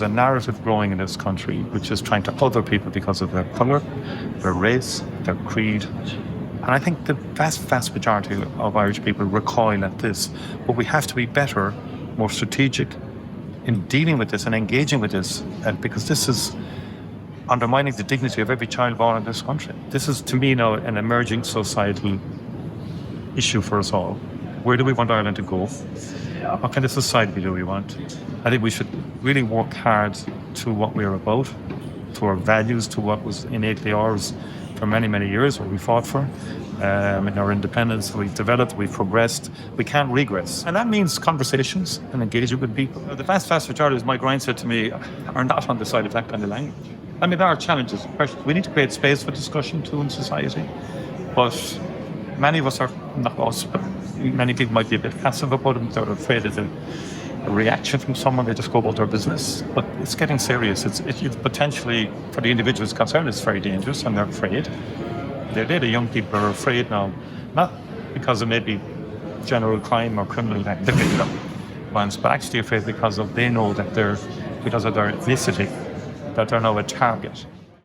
there's a narrative growing in this country which is trying to other people because of their colour, their race, their creed. And I think the vast majority of Irish people recoil at this. But we have to be better, more strategic in dealing with this and engaging with this, because this is undermining the dignity of every child born in this country. This is, to me now, an emerging societal issue for us all. Where do we want Ireland to go? What kind of society do we want? I think we should really work hard to what we're about, to our values, to what was innately ours for many years, what we fought for. In our independence, we've developed, we've progressed. We can't regress. And that means conversations and engaging with people. The vast majority, as Mike Ryan said to me, are not on the side of that kind of language. I mean, there are challenges, questions. We need to create space for discussion too in society. But many of us are, not us, but many people might be a bit passive about it. They're afraid of a reaction from someone. They just go about their business. But it's getting serious. It's potentially, for the individuals concerned, it's very dangerous, and they're afraid. The young people are afraid now, not because of maybe general crime or criminal activity, but actually afraid because they know that because of their ethnicity, that they're now a target.